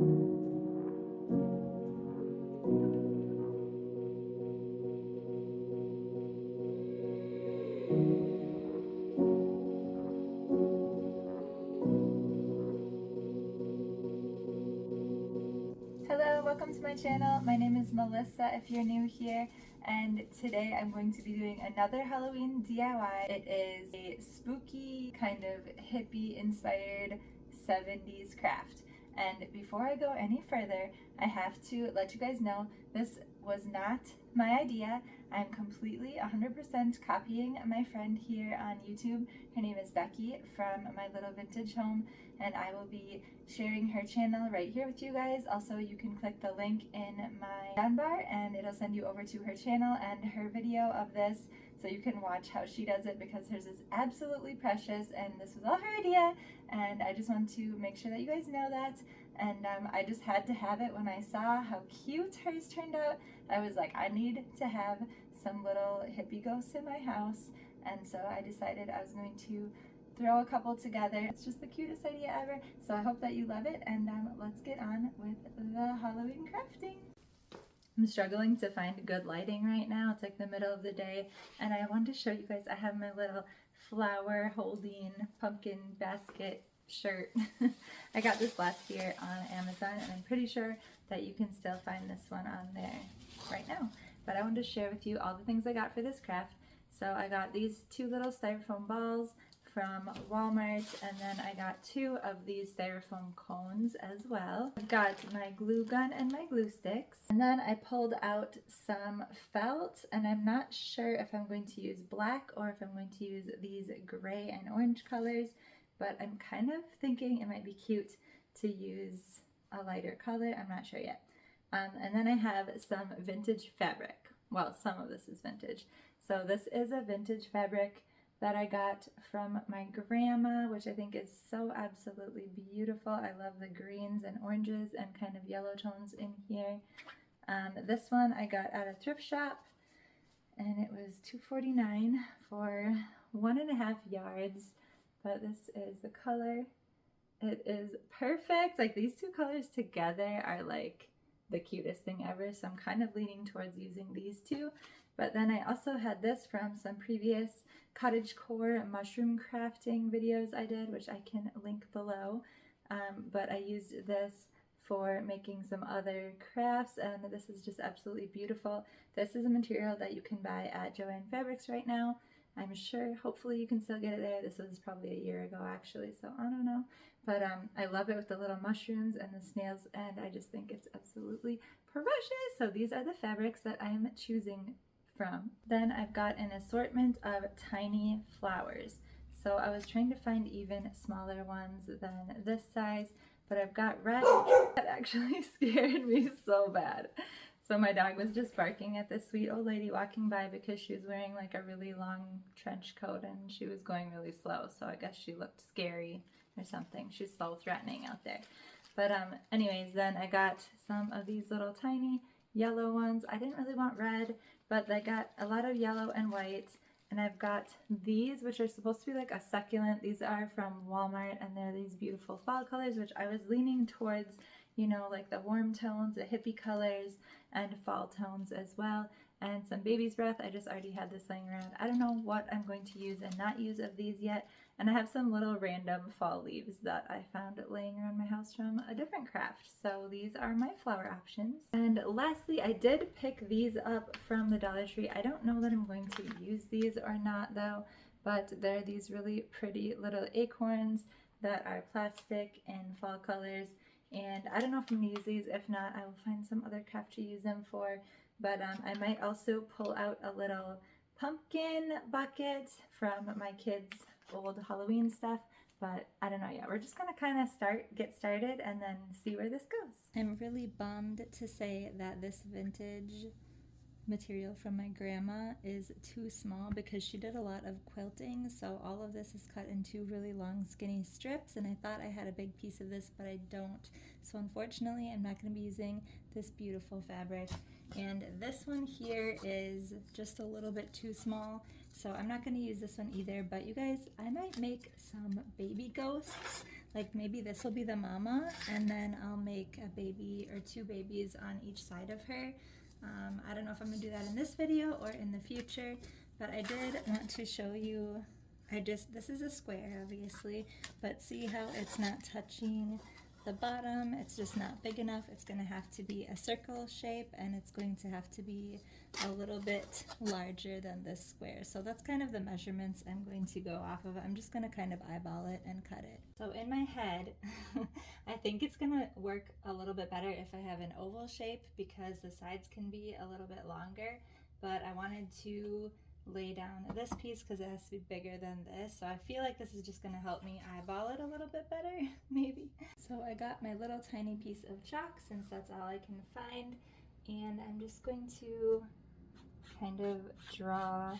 Hello, welcome to my channel. My name is Melissa if you're new here, and today I'm going to be doing another Halloween DIY. It is a spooky, kind of hippie inspired 70s craft. And before I go any further, I have to let you guys know this was not my idea. I'm completely 100% copying my friend here on YouTube. Her name is Becky from My Little Vintage Home, and I will be sharing her channel right here with you guys. Also, you can click the link in my down bar and it'll send you over to her channel and her video of this so you can watch how she does it, because hers is absolutely precious and this was all her idea, and I just want to make sure that you guys know that. And I just had to have it when I saw how cute hers turned out. I was like, I need to have some little hippie ghosts in my house, and so I decided I was going to throw a couple together. It's just the cutest idea ever, so I hope that you love it, and let's get on with the Halloween crafting. I'm struggling to find good lighting right now. It's like the middle of the day, and I wanted to show you guys, I have my little flower holding pumpkin basket shirt. I got this last year on Amazon, and I'm pretty sure that you can still find this one on there right now. But I wanted to share with you all the things I got for this craft. So I got these two little styrofoam balls from Walmart, and then I got two of these styrofoam cones as well. I've got my glue gun and my glue sticks, and then I pulled out some felt, and I'm not sure if I'm going to use black or if I'm going to use these gray and orange colors, but I'm kind of thinking it might be cute to use a lighter color. I'm not sure yet. And then I have some vintage fabric. Well, some of this is vintage. So this is a vintage fabric that I got from my grandma, which I think is so absolutely beautiful. I love the greens and oranges and kind of yellow tones in here. This one I got at a thrift shop, and it was $2.49 for 1.5 yards, but this is the color. It is perfect. Like, these two colors together are like the cutest thing ever, so I'm kind of leaning towards using these two. But then I also had this from some previous cottagecore mushroom crafting videos I did, which I can link below. But I used this for making some other crafts, and this is just absolutely beautiful. This is a material that you can buy at Joann Fabrics right now. I'm sure, hopefully you can still get it there. This was probably a year ago actually, so I don't know. But I love it with the little mushrooms and the snails, and I just think it's absolutely precious. So these are the fabrics that I am choosing from. Then I've got an assortment of tiny flowers. So I was trying to find even smaller ones than this size, but I've got red. That actually scared me so bad. So my dog was just barking at this sweet old lady walking by because she was wearing like a really long trench coat and she was going really slow. So I guess she looked scary or something. She's so threatening out there. But anyways, then I got some of these little tiny yellow ones. I didn't really want red, but I got a lot of yellow and white. And I've got these, which are supposed to be like a succulent. These are from Walmart, and they're these beautiful fall colors, which I was leaning towards, you know, like the warm tones, the hippie colors, and fall tones as well. And some baby's breath. I just already had this laying around. I don't know what I'm going to use and not use of these yet. And I have some little random fall leaves that I found laying around my house from a different craft. So these are my flower options. And lastly, I did pick these up from the Dollar Tree. I don't know that I'm going to use these or not though, but they're these really pretty little acorns that are plastic and fall colors. And I don't know if I'm going to use these. If not, I will find some other craft to use them for. But I might also pull out a little pumpkin bucket from my kids' old Halloween stuff. But I don't know yet. We're just going to kind of get started and then see where this goes. I'm really bummed to say that this vintage material from my grandma is too small because she did a lot of quilting, so all of this is cut into really long skinny strips, and I thought I had a big piece of this, but I don't. So unfortunately I'm not going to be using this beautiful fabric, and this one here is just a little bit too small, so I'm not going to use this one either. But you guys, I might make some baby ghosts like maybe this will be the mama, and then I'll make a baby or two babies on each side of her. I don't know if I'm gonna do that in this video or in the future, but I did want to show you. This is a square obviously, but see how it's not touching the bottom. It's just not big enough. It's gonna have to be a circle shape, and it's going to have to be a little bit larger than this square. So that's kind of the measurements I'm going to go off of. I'm just gonna kind of eyeball it and cut it. So in my head, I think it's gonna work a little bit better if I have an oval shape, because the sides can be a little bit longer, but I wanted to lay down this piece because it has to be bigger than this. So I feel like this is just going to help me eyeball it a little bit better, maybe. So I got my little tiny piece of chalk, since that's all I can find, and I'm just going to kind of draw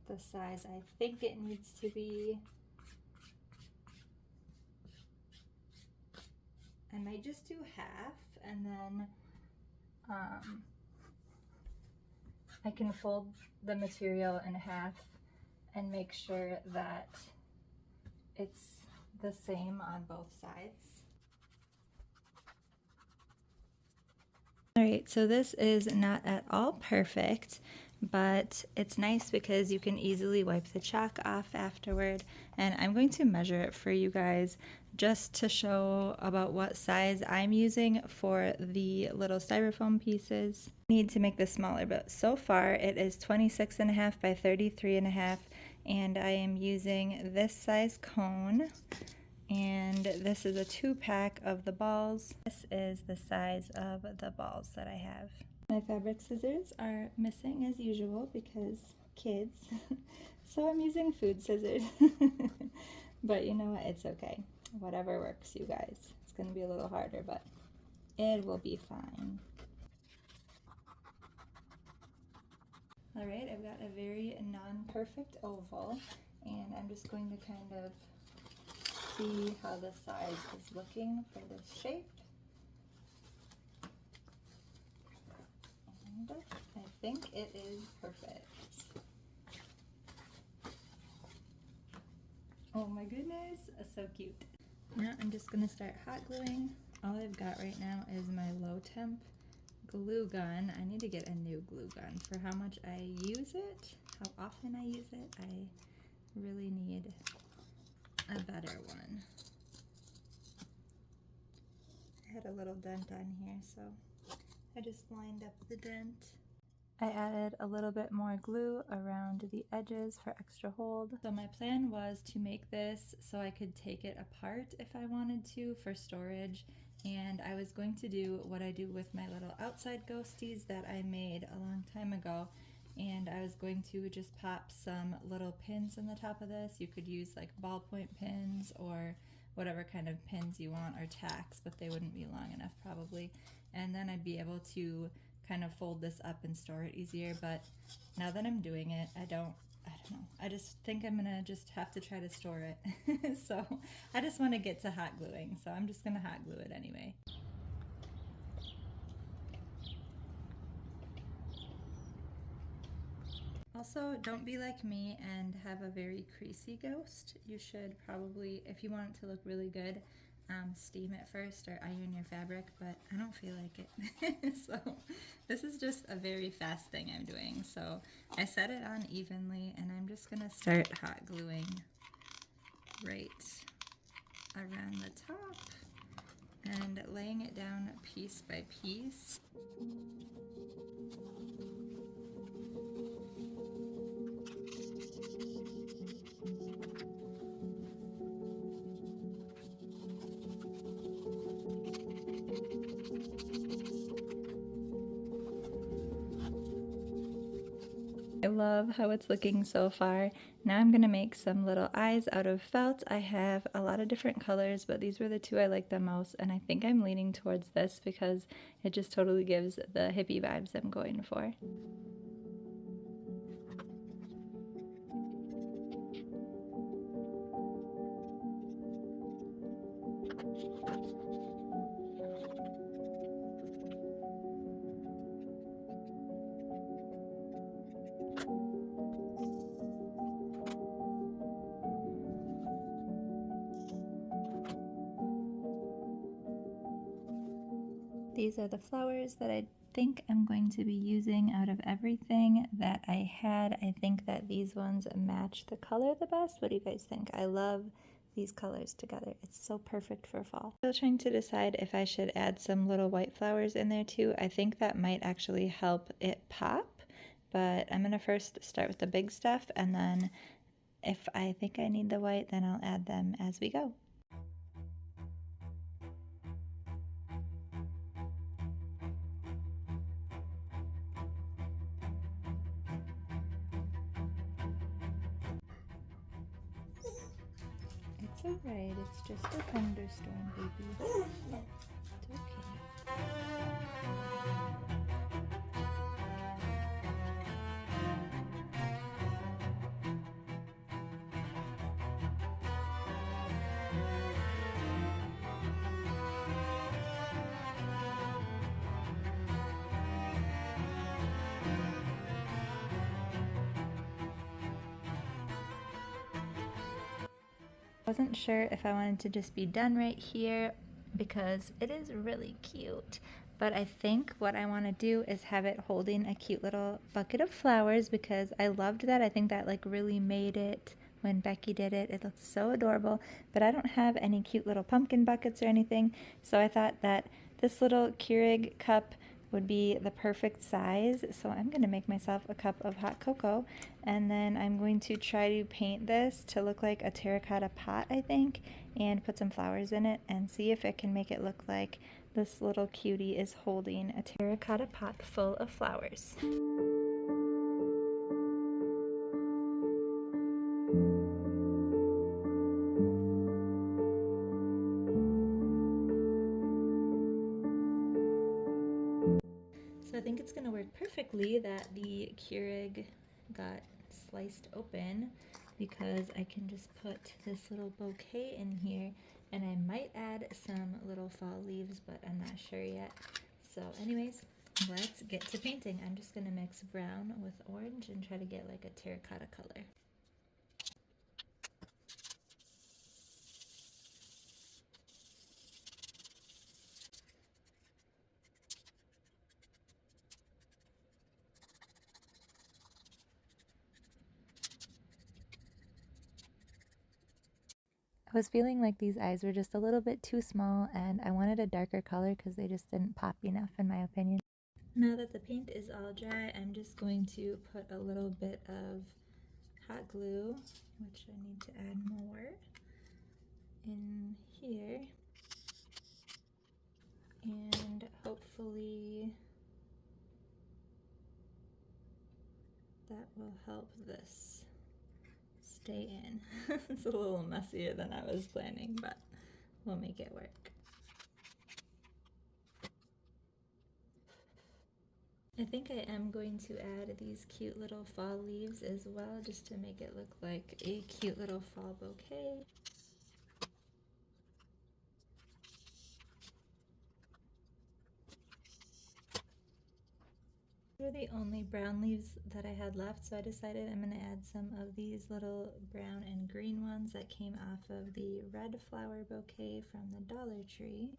the size I think it needs to be. I might just do half, and then I can fold the material in half and make sure that it's the same on both sides. Alright, so this is not at all perfect, but it's nice because you can easily wipe the chalk off afterward, and I'm going to measure it for you guys just to show about what size I'm using for the little styrofoam pieces. I need to make this smaller, but so far it is 26.5 by 33.5, and I am using this size cone. And this is a 2-pack of the balls. This is the size of the balls that I have. My fabric scissors are missing as usual because kids. So I'm using food scissors. But you know what? It's okay. Whatever works, you guys. It's going to be a little harder, but it will be fine. Alright, I've got a very non-perfect oval, and I'm just going to kind of see how the size is looking for this shape. And I think it is perfect. Oh my goodness, so cute. Now I'm just gonna start hot gluing. All I've got right now is my low temp glue gun. I need to get a new glue gun. For how much I use it, how often I use it, I really need a better one. I had a little dent on here, so I just lined up the dent. I added a little bit more glue around the edges for extra hold. So my plan was to make this so I could take it apart if I wanted to for storage, and I was going to do what I do with my little outside ghosties that I made a long time ago, and I was going to just pop some little pins in the top of this. You could use like ballpoint pins or whatever kind of pins you want, or tacks, but they wouldn't be long enough probably, and then I'd be able to kind of fold this up and store it easier. But now that I'm doing it, I don't know, I just think I'm gonna just have to try to store it. So I just want to get to hot gluing, so I'm just gonna hot glue it anyway. Also, don't be like me and have a very creasy ghost. You should probably, if you want it to look really good, steam it first or iron your fabric, but I don't feel like it. So this is just a very fast thing I'm doing. So I set it on evenly, and I'm just gonna start hot gluing right around the top and laying it down piece by piece. I love how it's looking so far. Now I'm gonna make some little eyes out of felt. I have a lot of different colors, but these were the two I liked the most, and I think I'm leaning towards this because it just totally gives the hippie vibes I'm going for. These are the flowers that I think I'm going to be using out of everything that I had. I think that these ones match the color the best. What do you guys think? I love these colors together. It's so perfect for fall. Still trying to decide if I should add some little white flowers in there too. I think that might actually help it pop, but I'm gonna first start with the big stuff, and then if I think I need the white, then I'll add them as we go. It's alright, it's just a thunderstorm, baby. It's okay. I wasn't sure if I wanted to just be done right here because it is really cute. But I think what I want to do is have it holding a cute little bucket of flowers because I loved that. I think that like really made it when Becky did it. It looks so adorable, but I don't have any cute little pumpkin buckets or anything. So I thought that this little Keurig cup would be the perfect size. So I'm going to make myself a cup of hot cocoa, and then I'm going to try to paint this to look like a terracotta pot, I think, and put some flowers in it and see if it can make it look like this little cutie is holding a terracotta pot full of flowers. So I think it's going to work perfectly that the Keurig got sliced open because I can just put this little bouquet in here, and I might add some little fall leaves, but I'm not sure yet. So anyways, let's get to painting. I'm just going to mix brown with orange and try to get like a terracotta color. I was feeling like these eyes were just a little bit too small, and I wanted a darker color because they just didn't pop enough in my opinion. Now that the paint is all dry, I'm just going to put a little bit of hot glue, which I need to add more, in here, and hopefully that will help this stay in. It's a little messier than I was planning, but we'll make it work. I think I am going to add these cute little fall leaves as well, just to make it look like a cute little fall bouquet. These are the only brown leaves that I had left, so I decided I'm going to add some of these little brown and green ones that came off of the red flower bouquet from the Dollar Tree.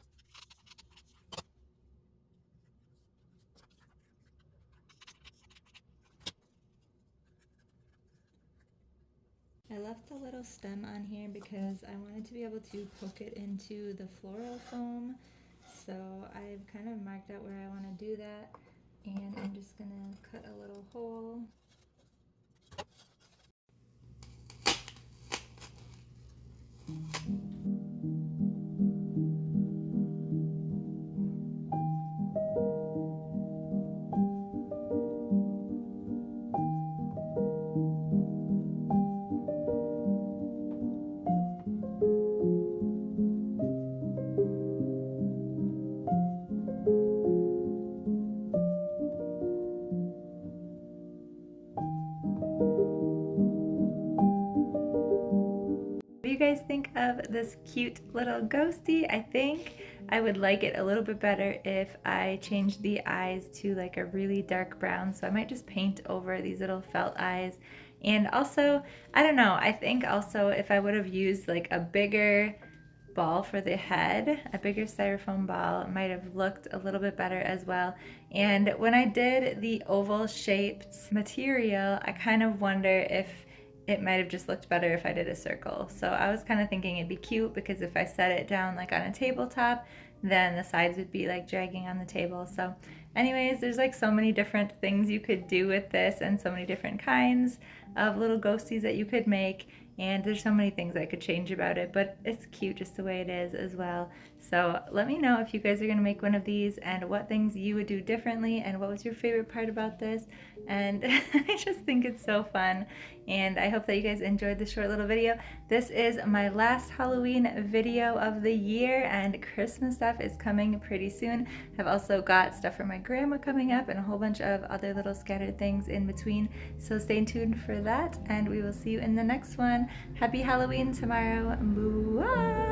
I left the little stem on here because I wanted to be able to poke it into the floral foam, so I've kind of marked out where I want to do that, and I'm just going to cut a little hole. What do you guys think of this cute little ghostie? I think I would like it a little bit better if I changed the eyes to like a really dark brown, so I might just paint over these little felt eyes. And also, I don't know, I think also if I would have used like a bigger ball for the head, a bigger styrofoam ball. It might have looked a little bit better as well. And when I did the oval shaped material, I kind of wonder if it might have just looked better if I did a circle. So I was kind of thinking it'd be cute because if I set it down like on a tabletop, then the sides would be like dragging on the table. So anyways, there's like so many different things you could do with this and so many different kinds of little ghosties that you could make. And there's so many things I could change about it, but it's cute just the way it is as well. So let me know if you guys are gonna make one of these and what things you would do differently and what was your favorite part about this. And I just think it's so fun. And I hope that you guys enjoyed this short little video. This is my last Halloween video of the year, and Christmas stuff is coming pretty soon. I've also got stuff for my grandma coming up and a whole bunch of other little scattered things in between. So stay tuned for that, and we will see you in the next one. Happy Halloween tomorrow. Bye!